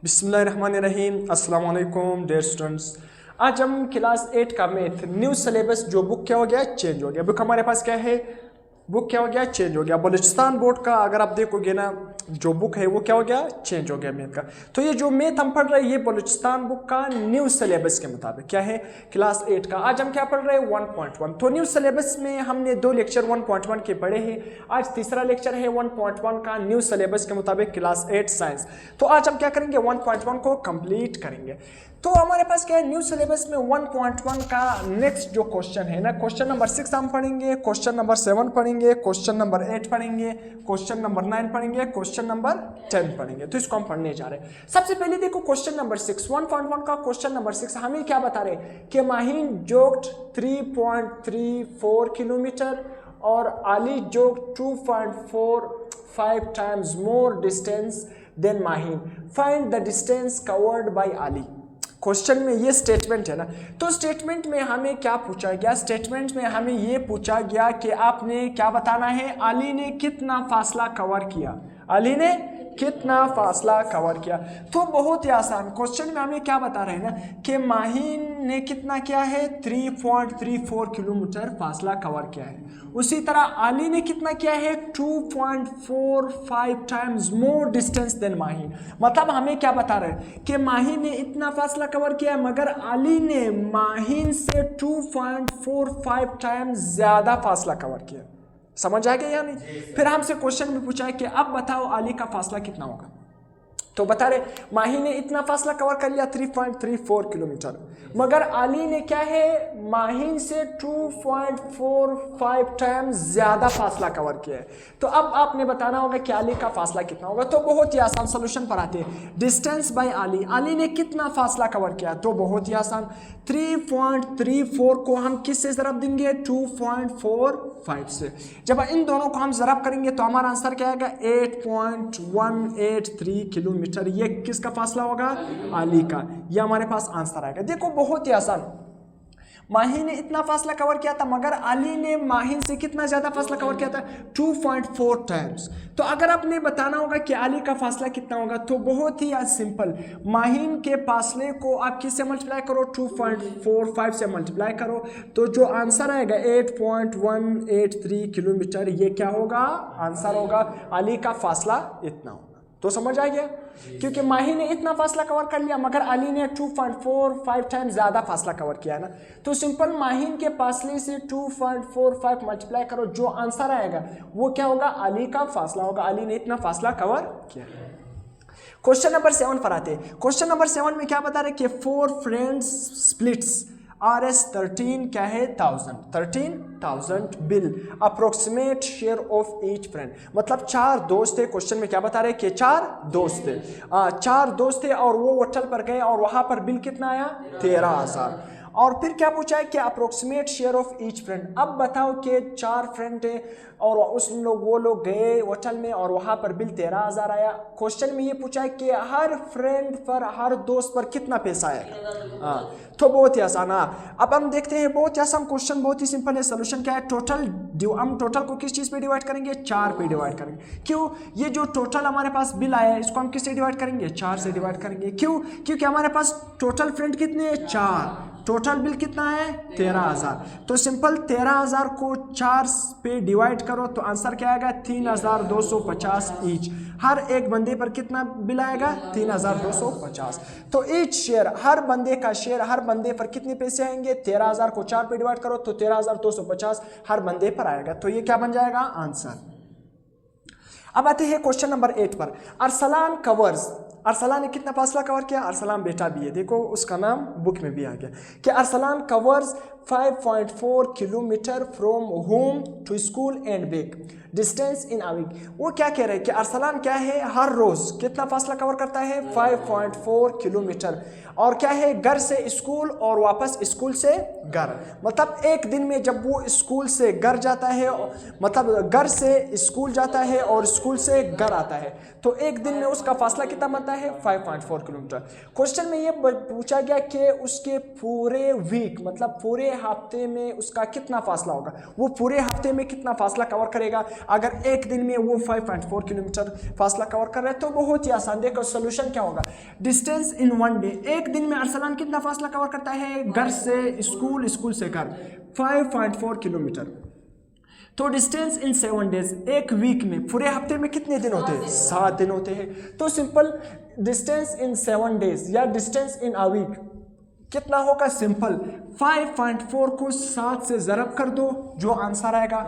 बिस्मिल्लाहिर्रहमानिर्रहीम। अस्सलाम वालेकुम डियर स्टूडेंट्स। आज हम क्लास 8 का मैथ न्यू सिलेबस जो बुक क्या हो गया चेंज हो गया। बुक हमारे पास क्या है, बुक क्या हो गया चेंज हो गया। बलूचिस्तान बोर्ड का अगर आप देखोगे ना जो बुक है वो क्या हो गया चेंज हो गया मैथ का। तो ये जो मैथ हम पढ़ रहे हैं ये बलूचिस्तान बुक का न्यू सिलेबस के मुताबिक क्या है क्लास 8 का। आज हम क्या पढ़ रहे हैं 1.1। तो न्यू सिलेबस में हमने 2 लेक्चर 1.1 के पढ़े हैं। आज तीसरा लेक्चर है 1.1 का न्यू सिलेबस के मुताबिक क्लास 8 साइंस। तो आज हम क्या करेंगे 1.1 को कंप्लीट करेंगे। तो हमारे पास क्या है न्यू सिलेबस में 1.1 का नेक्स्ट जो क्वेश्चन है ना, क्वेश्चन नंबर 6 हम पढ़ेंगे, क्वेश्चन नंबर 7 पढ़ेंगे, क्वेश्चन नंबर 8 पढ़ेंगे, क्वेश्चन नंबर 9 पढ़ेंगे, क्वेश्चन नंबर 10 पढ़ेंगे। तो इसको हम पढ़ने जा रहे हैं। सबसे पहले देखो क्वेश्चन नंबर 6 1.1 का क्वेश्चन नंबर 6 हमें क्या बता रहे हैं कि माहीन जोग्ड 3.34 किलोमीटर और Ali jogged 2.45 times more distance than Maheen. Find the distance covered by Ali. Question में ये स्टेटमेंट है ना, तो स्टेटमेंट में हमें क्या पूछा गया, स्टेटमेंट में हमें ये पूछा गया कि आपने क्या बताना है, अली ने कितना फासला कवर किया, अली ने कितना फासला कवर किया। तो बहुत ही आसान क्वेश्चन में हमें क्या बता रहे हैं ना कि माहीन ने कितना किया है 3.34 किलोमीटर फासला कवर किया है। उसी तरह अली ने कितना किया है 2.45 times more distance than Maheen. मतलब हमें क्या बता रहे हैं कि माहीन ने इतना फासला कवर किया है मगर अली ने माहीन से 2.45 टाइम्स ज्यादा फासला कवर किया। समझ आ गया या नहीं। फिर हमसे क्वेश्चन में पूछा है कि अब बताओ अली का फासला कितना होगा। तो बता रहे माही ने इतना फासला कवर कर लिया 3.34 किलोमीटर मगर अली ने क्या है माहीन से 2.45 टाइम्स ज्यादा फासला कवर किया है। तो अब आपने बताना होगा कि अली का फासला कितना होगा। तो बहुत ही आसान सोल्यूशन पर आते हैं। डिस्टेंस बाय अली, अली ने कितना फासला कवर किया, तो बहुत ही आसान 3.34 को हम किससे ज़रब देंगे 2.45 से। जब इन दोनों को हम ज़रब करेंगे तो हमारा आंसर क्या आएगा 8.183 किलोमीटर। ये किसका फासला होगा अली का। ये हमारे पास आंसर आएगा। देखो बहुत ही आसान, माही ने इतना फासला कवर किया था मगर अली ने माहीन से कितना ज्यादा फासला कवर किया था 2.4 टाइम्स। तो अगर आपने बताना होगा कि अली का फासला कितना होगा तो बहुत ही सिंपल, माहीन के फासले को आप किससे मल्टीप्लाई करो 2.45 से मल्टीप्लाई करो तो जो आंसर आएगा 8.183 किलोमीटर। ये क्या होगा आंसर होगा, अली का फासला इतना होगा। तो समझ आ गया, क्योंकि माही ने इतना फासला कवर कर लिया मगर अली ने 2.45 टाइम ज्यादा फासला कवर किया है ना। तो सिंपल माहीन के फासले से 2.45 मल्टीप्लाई करो, जो आंसर आएगा वो क्या होगा अली का फासला होगा। अली ने इतना फासला कवर किया। क्वेश्चन नंबर 7 पर आते हैं। क्वेश्चन नंबर 7 में क्या बता रहे कि 4 फ्रेंड्स स्प्लिट्स RS 13 क्या है 13,000 bill approximate share of each friend. मतलब 4 दोस्त थे। क्वेश्चन में क्या बता रहे कि 4 दोस्त थे, 4 दोस्त थे और वो होटल पर गए और वहां पर बिल कितना आया 13,000। और फिर क्या पूछा है कि approximate share of each friend. अब बताओ कि 4 फ्रेंड थे और वो लोग गए होटल में और वहां पर बिल 13,000 आया। क्वेश्चन में ये पूछा है कि हर फ्रेंड पर, हर दोस्त पर कितना पैसा आया। तो बहुत ही आसान। अब हम देखते हैं बहुत ही आसान क्वेश्चन, बहुत ही सिंपल है। सोल्यूशन क्या है, हम टोटल को किस चीज पे डिवाइड करेंगे 4 पे डिवाइड करेंगे। क्यों, ये जो टोटल हमारे पास बिल आया है इसको हम किससे डिवाइड करेंगे 4 से डिवाइड करेंगे। क्यों, क्योंकि हमारे पास टोटल फ्रेंड कितने हैं 4, टोटल बिल कितना है 13,000। तो सिंपल 13,000 को 4 पे डिवाइड करो तो आंसर क्या आएगा 3,250 ईच। हर एक बंदे पर कितना बिल आएगा 3,250। तो ईच शेयर, हर बंदे का शेयर, हर बंदे पर कितने पैसे आएंगे 13,000 को 4 पे डिवाइड करो तो 13,250 हर बंदे पर आएगा। तो ये क्या बन जाएगा आंसर। अब आते हैं क्वेश्चन नंबर 8 पर। अरसलान कवर्स, अरसलान ने कितना फासला कवर किया, अरसलान बेटा भी है, देखो उसका नाम बुक में भी आ गया कि Arsalan covers 5.4 kilometre from home to school and back distance in a week. वो क्या कह रहे हैं कि अरसलान क्या है हर रोज कितना फासला कवर करता है 5.4 किलोमीटर और क्या है घर से स्कूल और वापस स्कूल से घर। मतलब एक दिन में जब वो स्कूल से घर जाता है, मतलब घर से स्कूल जाता है और स्कूल से घर आता है, तो एक दिन में उसका फासला कितना बनता है 5.4 किलोमीटर। क्वेश्चन में ये पूछा गया कि उसके पूरे वीक, मतलब पूरे हफ्ते में उसका कितना फासला होगा, वो पूरे हफ्ते में कितना फासला कवर करेगा। अगर एक दिन में वो 5.4 किलोमीटर फासला कवर कर रहे हैं तो बहुत ही आसान। देखो सोल्यूशन क्या होगा, डिस्टेंस इन वन डे, एक दिन में अरसलान कितना फासला कवर करता है घर से स्कूल, स्कूल से घर, 5.4 किलोमीटर। तो डिस्टेंस इन 7 डेज, एक वीक में, पूरे हफ्ते में कितने दिन होते हैं, 7 दिन होते हैं। तो सिंपल डिस्टेंस इन 7 डेज या डिस्टेंस इन अ वीक कितना होगा, सिंपल 5.4 को 7 से ज़रब कर दो, जो आंसर आएगा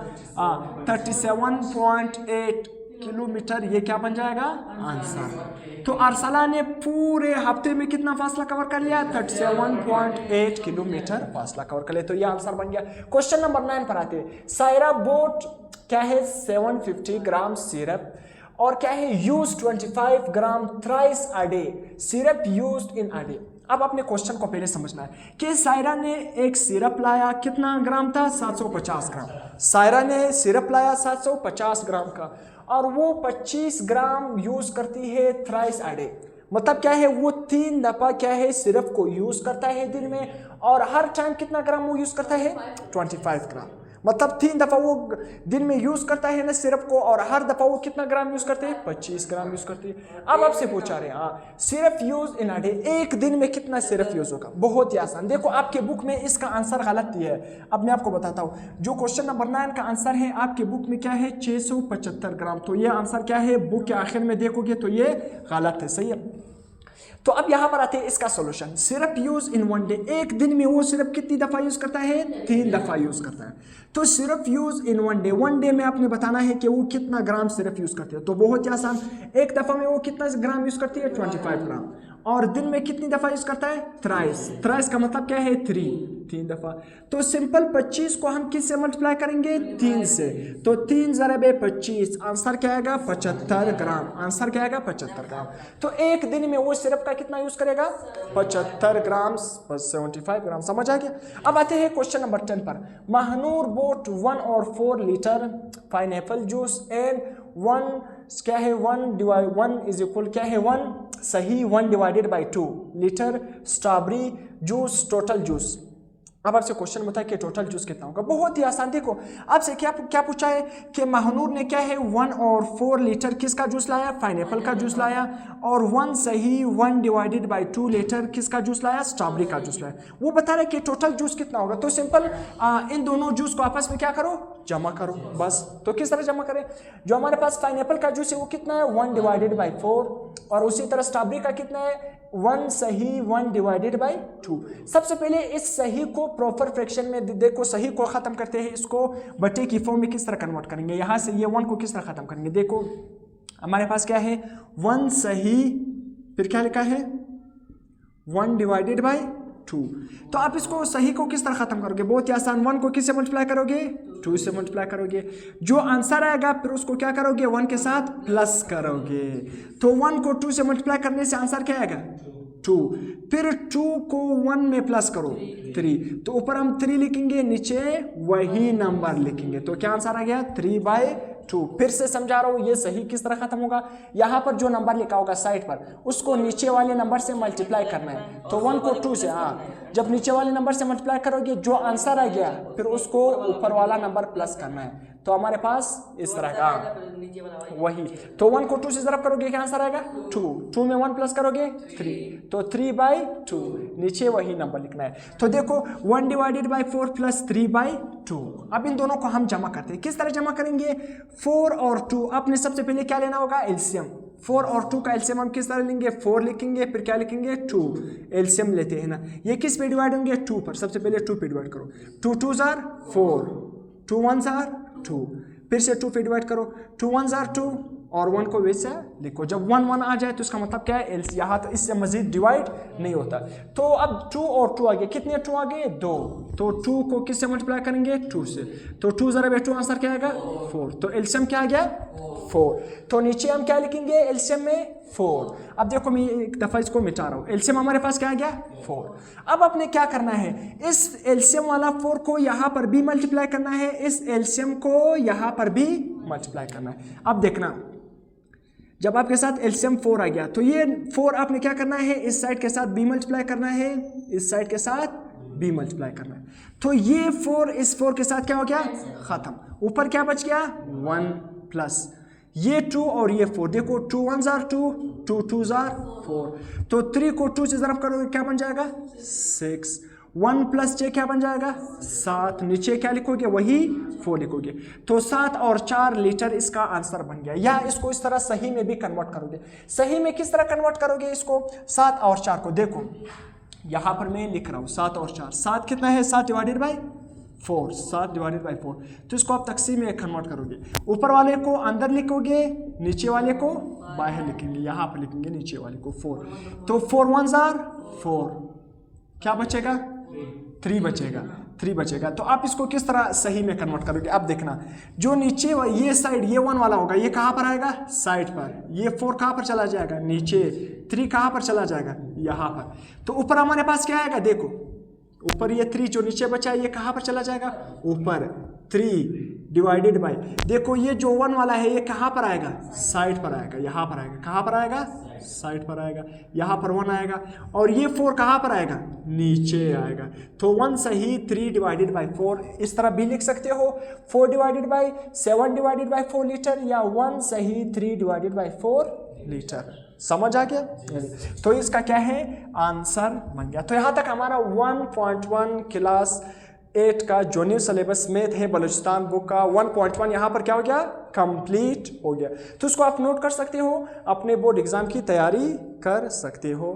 37.8 किलोमीटर, ये क्या बन जाएगा आंसर। तो अरसला ने पूरे हफ्ते में कितना फासला कवर कर लिया, 37.8 किलोमीटर फासला कवर कर लिया, तो ये आंसर बन गया। क्वेश्चन नंबर 9 पर आते हैं। सायरा बोट क्या है, 750 ग्राम सिरप, और क्या है, use 25 gram thrice a day, syrup used in a day. अब अपने क्वेश्चन को पहले समझना है कि सायरा ने एक सिरप लाया, कितना ग्राम था, 750 ग्राम। सायरा ने सिरप लाया 750 ग्राम का, और वो 25 ग्राम यूज करती है थ्राइस अ डे। मतलब क्या है, वो 3 दफा क्या है सिरप को यूज करता है दिन में, और हर टाइम कितना ग्राम वो यूज करता है, 25 ग्राम। मतलब 3 दफा वो दिन में यूज करता है ना सिरप को, और हर दफा वो कितना ग्राम यूज करते हैं, 25 ग्राम यूज करती है। अब आपसे पूछा रहे हैं syrup use in a day, एक दिन में कितना सिरप यूज होगा। बहुत ही आसान, देखो आपके बुक में इसका आंसर गलत ही है। अब मैं आपको बताता हूँ, जो क्वेश्चन नंबर 9 का आंसर है आपके बुक में क्या है, 675 ग्राम। तो ये आंसर क्या है, बुक के आखिर में देखोगे तो ये गलत है, सही है। तो अब यहां पर आते हैं इसका solution. Syrup use in one day, एक दिन में वो सिरप कितनी दफा यूज करता है, 3 दफा यूज करता है। तो syrup use in one day में आपने बताना है कि वो कितना ग्राम सिरप यूज करती है। तो बहुत ही आसान, एक दफा में वो कितना ग्राम यूज करती है, 25 ग्राम, और दिन में कितनी दफा यूज करता है, थ्राइस। थ्राइस का मतलब क्या है, 3 दफा। तो सिंपल 25 को हम किस से मल्टीप्लाई करेंगे, 3 से। तो 3 ज़रब 25, आंसर क्या आएगा, 75 ग्राम। आंसर क्या आएगा, 75 ग्राम। तो एक दिन में वो सिरप का कितना यूज करेगा, 75 ग्राम, 75 ग्राम। समझ आ गया। अब आते हैं क्वेश्चन नंबर 10 पर। महानूर बोट 1 और 4 लीटर पाइनएप्पल जूस एंड 1 क्या है, 1 इज इक्वल क्या है, 1 सही 1 divided by 2 litre strawberry juice, total juice. अब आपसे क्वेश्चन बताया कि टोटल जूस कितना होगा। बहुत ही आसान, देखो आपसे क्या पूछा है कि महानूर ने क्या है 1 और 4 लीटर किसका जूस लाया, पाइनएप्पल का जूस लाया, और 1 सही 1 डिवाइडेड बाई 2 लीटर किसका जूस लाया, स्ट्रॉबेरी का जूस लाया। वो बता रहे कि टोटल जूस कितना होगा। तो सिंपल इन दोनों जूस को आपस में क्या करो, जमा करो बस। तो किस तरह जमा करें, जो हमारे पास पाइनएप्पल का जूस है वो कितना है, 1 डिवाइडेड बाई 4, और उसी तरह स्ट्रॉबेरी का कितना है, 1 सही 1 डिवाइडेड बाई 2। सबसे पहले इस सही को प्रॉपर फ्रैक्शन में देखो, सही को खत्म करते हैं, इसको बटे की फॉर्म में किस तरह कन्वर्ट करेंगे, यहाँ से ये 1 को किस तरह खत्म करेंगे। देखो हमारे पास क्या है, 1 सही, फिर क्या लिखा है, 1 डिवाइडेड बाई 2। तो आप इसको सही को किस तरह खत्म करोगे, बहुत ही आसान, 1 को किससे मल्टीप्लाई करोगे, 2 से मल्टीप्लाई करोगे। जो आंसर आएगा फिर उसको क्या करोगे, 1 के साथ प्लस करोगे। तो 1 को 2 से मल्टीप्लाई करने से आंसर क्या आएगा, 2। फिर 2 को 1 में प्लस करो, 3। तो ऊपर हम 3 लिखेंगे, नीचे वही नंबर लिखेंगे। तो क्या आंसर आ गया, 3/2। फिर से समझा रहा हूँ, ये सही किस तरह खत्म होगा, यहाँ पर जो नंबर लिखा होगा साइड पर उसको नीचे वाले नंबर से मल्टीप्लाई करना है। तो 1 को 2 से, जब नीचे वाले नंबर से मल्टीप्लाई करोगे जो आंसर आ गया फिर उसको ऊपर वाला नंबर प्लस करना है। तो हमारे पास इस तरह का वही, तो 1 को 2 से ज़रब करोगे क्या आंसर आएगा, 2 में 1 प्लस करोगे 3, तो 3/2, नीचे वही नंबर लिखना है। तो देखो 1 डिवाइडेड बाई 4 प्लस 3/2। अब इन दोनों को हम जमा करते हैं, किस तरह जमा करेंगे, 4 और 2, आपने सबसे पहले क्या लेना होगा, एलसीएम। 4 और 2 का एलसीएम हम किस तरह लेंगे, 4 लिखेंगे, फिर क्या लिखेंगे, 2, एलसीएम लेते हैं ना। ये किस पे डिवाइड होंगे, 2 पर, सबसे पहले 2 पे डिवाइड करो, 2 2s are 4, 2 1s are 2, फिर से 2 पे डिवाइड करो, 2 1s are 2, और 1 को वैसे लिखो। जब 1 1 आ जाए तो इसका मतलब क्या है, यहाँ तो इससे मजीद डिवाइड नहीं होता। तो अब 2 और 2 आ गए, कितने 2 आ गए, 2। तो 2 को किससे मल्टीप्लाई करेंगे, 2 से। तो 2 ज़रा 2 आंसर क्या आएगा, 4। तो एलसीएम क्या आ गया, 4। तो नीचे हम क्या लिखेंगे, एलसीएम में 4। अब देखो मैं एक दफ़ा इसको मिटा रहा हूँ, एलसीएम हमारे पास क्या आ गया, 4। अब आपने क्या करना है, इस एलसीएम वाला 4 को यहाँ पर भी मल्टीप्लाई करना है, इस एलसीएम को यहाँ पर भी मल्टीप्लाई करना है। अब देखना, जब आपके साथ एलसीएम 4 आ गया तो ये 4 आपने क्या करना है, इस साइड के साथ b मल्टीप्लाई करना है, इस साइड के साथ b मल्टीप्लाई करना है। तो ये 4 इस 4 के साथ क्या हो गया, खत्म। ऊपर क्या बच गया, 1 प्लस ये 2 और ये 4। देखो 2 1 जार 2, 2 2 जार 4। तो 3 को 2 से ज़रब करोगे क्या बन जाएगा, 6। 1 प्लस j क्या बन जाएगा, 7। नीचे क्या लिखोगे, वही 4 लिखोगे। तो 7 और 4 लीटर इसका आंसर बन गया। या इसको इस तरह सही में भी कन्वर्ट करोगे। सही में किस तरह कन्वर्ट करोगे इसको, 7 और 4 को, देखो यहाँ पर मैं लिख रहा हूँ 7 और 4। 7 कितना है, 7 डिवाइडेड बाई 4, 7 डिवाइडेड बाई 4। तो इसको आप तकसीम में कन्वर्ट करोगे। ऊपर वाले को अंदर लिखोगे, नीचे वाले को बाहर लिखेंगे। यहाँ पर लिखेंगे नीचे वाले को 4। तो 4 1 जार 4, क्या बचेगा, 3 बचेगा, 3 बचेगा। तो आप इसको किस तरह सही में कन्वर्ट करोगे, अब देखना। जो नीचे ये साइड ये 1 वाला होगा, ये कहाँ पर आएगा, साइड पर। ये 4 कहाँ पर चला जाएगा, नीचे। 3 कहाँ पर चला जाएगा, यहाँ पर। तो ऊपर हमारे पास क्या आएगा, देखो ऊपर ये 3 जो नीचे बचा है ये कहाँ पर चला जाएगा, ऊपर। 3 डिवाइडेड बाई, देखो ये जो 1 वाला है ये कहाँ पर आएगा, साइड पर आएगा, यहाँ पर आएगा। कहाँ पर आएगा, साइड पर आएगा। यहाँ पर 1 आएगा। और ये 4 कहाँ पर आएगा, नीचे आएगा। तो 1 सही 3 डिवाइडेड बाई 4 इस तरह भी लिख सकते हो। 4 divided by 7 divided by 4 litre, या 1 सही 3 डिवाइडेड बाई 4 लीटर। समझ आ गया। तो इसका क्या है, आंसर बन गया। तो यहाँ तक हमारा 1.1 क्लास 8 का जो न्यू सिलेबस मैथ है बलूचिस्तान बुक का 1.1 यहाँ पर क्या हो गया, कंप्लीट हो गया। तो इसको आप नोट कर सकते हो, अपने बोर्ड एग्जाम की तैयारी कर सकते हो।